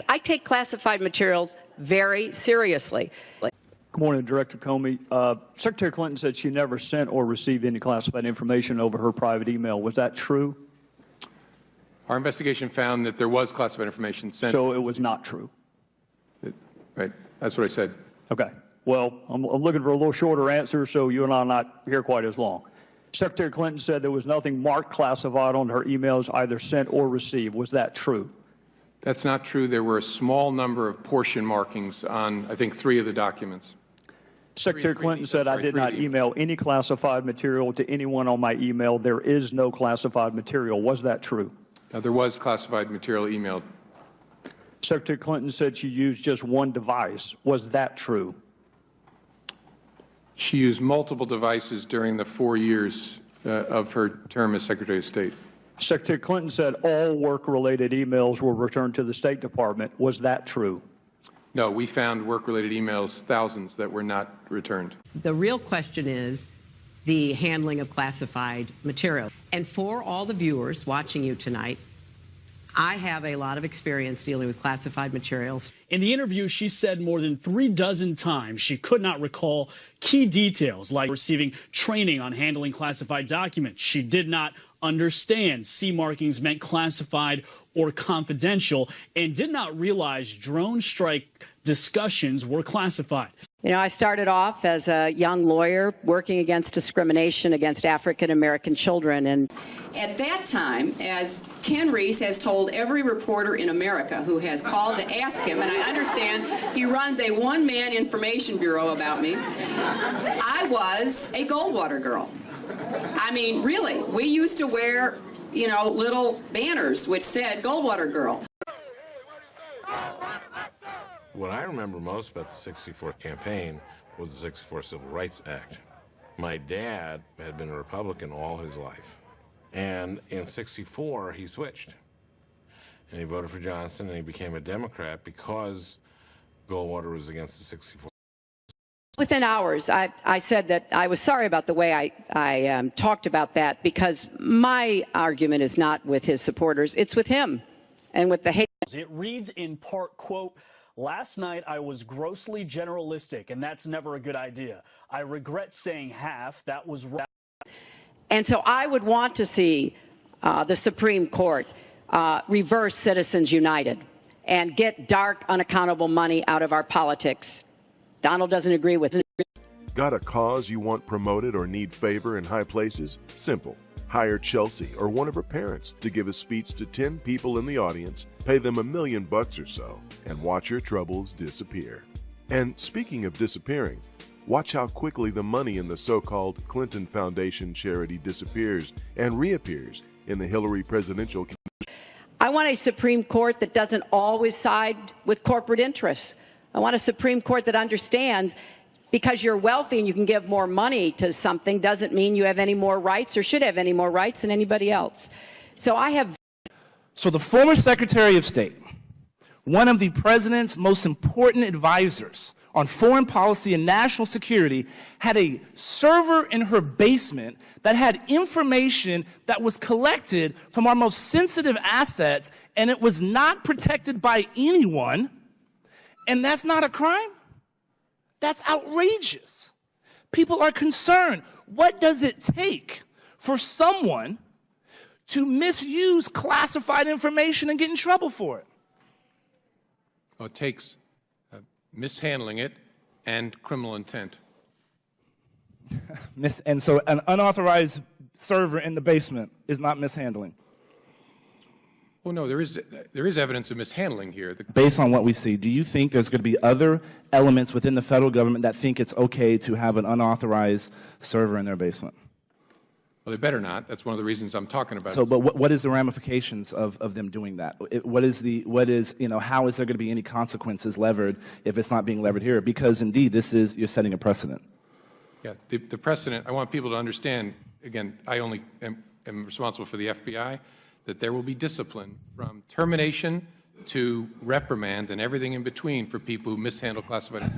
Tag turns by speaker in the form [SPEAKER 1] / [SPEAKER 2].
[SPEAKER 1] I take classified materials very seriously.
[SPEAKER 2] Good morning, Director Comey. Secretary Clinton said she never sent or received any classified information over her private email. Was that true?
[SPEAKER 3] Our investigation found that there was classified information sent.
[SPEAKER 2] So it was not true?
[SPEAKER 3] Right. That's what I said.
[SPEAKER 2] Okay. Well, I'm looking for a little shorter answer so you and I are not here quite as long. Secretary Clinton said there was nothing marked classified on her emails either sent or received. Was that true?
[SPEAKER 3] That's not true. There were a small number of portion markings on, I think, 3 of the documents.
[SPEAKER 2] Secretary Clinton said, I did not email any classified material to anyone on my email. There is no classified material. Was that true?
[SPEAKER 3] There was classified material emailed.
[SPEAKER 2] Secretary Clinton said she used just one device. Was that true?
[SPEAKER 3] She used multiple devices during the 4 years of her term as Secretary of State.
[SPEAKER 2] Secretary Clinton said all work-related emails were returned to the State Department. Was that true?
[SPEAKER 3] No, we found work-related emails, thousands, that were not returned.
[SPEAKER 4] The real question is the handling of classified material. And for all the viewers watching you tonight, I have a lot of experience dealing with classified materials.
[SPEAKER 5] In the interview, she said more than 36 times she could not recall key details like receiving training on handling classified documents. She did not understand C markings meant classified or confidential and did not realize drone strike discussions were classified.
[SPEAKER 1] You know, I started off as a young lawyer working against discrimination against African-American children. And
[SPEAKER 6] at that time, as Ken Reese has told every reporter in America who has called to ask him, and I understand he runs a one-man information bureau about me, I was a Goldwater girl. I mean, really, we used to wear, you know, little banners which said Goldwater girl.
[SPEAKER 7] What I remember most about the '64 campaign was the '64 Civil Rights Act. My dad had been a Republican all his life. And in '64, he switched. And he voted for Johnson, and he became a Democrat because Goldwater was against the '64.
[SPEAKER 1] Within hours, I said that I was sorry about the way I talked about that, because my argument is not with his supporters. It's with him and with the hate.
[SPEAKER 5] It reads in part, quote, "Last night I was grossly generalistic, and that's never a good idea. I regret saying half. That was wrong."
[SPEAKER 1] And so I would want to see the Supreme Court reverse Citizens United and get dark, unaccountable money out of our politics. Donald doesn't agree with it.
[SPEAKER 8] Got a cause you want promoted or need favor in high places? Simple. Hire Chelsea or one of her parents to give a speech to 10 people in the audience, pay them $1 million or so, and watch your troubles disappear. And speaking of disappearing, watch how quickly the money in the so-called Clinton Foundation charity disappears and reappears in the Hillary presidential campaign.
[SPEAKER 1] I want a Supreme Court that doesn't always side with corporate interests. I want a Supreme Court that understands because you're wealthy and you can give more money to something doesn't mean you have any more rights or should have any more rights than anybody else. So
[SPEAKER 9] the former Secretary of State, one of the president's most important advisors on foreign policy and national security, had a server in her basement that had information that was collected from our most sensitive assets, and it was not protected by anyone. And that's not a crime? That's outrageous. People are concerned. What does it take for someone to misuse classified information and get in trouble for it?
[SPEAKER 3] Well, it takes mishandling it and criminal intent.
[SPEAKER 9] And so an unauthorized server in the basement is not mishandling?
[SPEAKER 3] Well, no, there is evidence of mishandling here.
[SPEAKER 9] Based on what we see, do you think there's going to be other elements within the federal government that think it's okay to have an unauthorized server in their basement?
[SPEAKER 3] Well, they better not. That's one of the reasons I'm talking about it.
[SPEAKER 9] So, but what is the ramifications of them doing that? How is there going to be any consequences levered if it's not being levered here? Because indeed, you're setting a precedent.
[SPEAKER 3] Yeah, the precedent, I want people to understand, again, I only am responsible for the FBI, that there will be discipline from termination to reprimand and everything in between for people who mishandle classified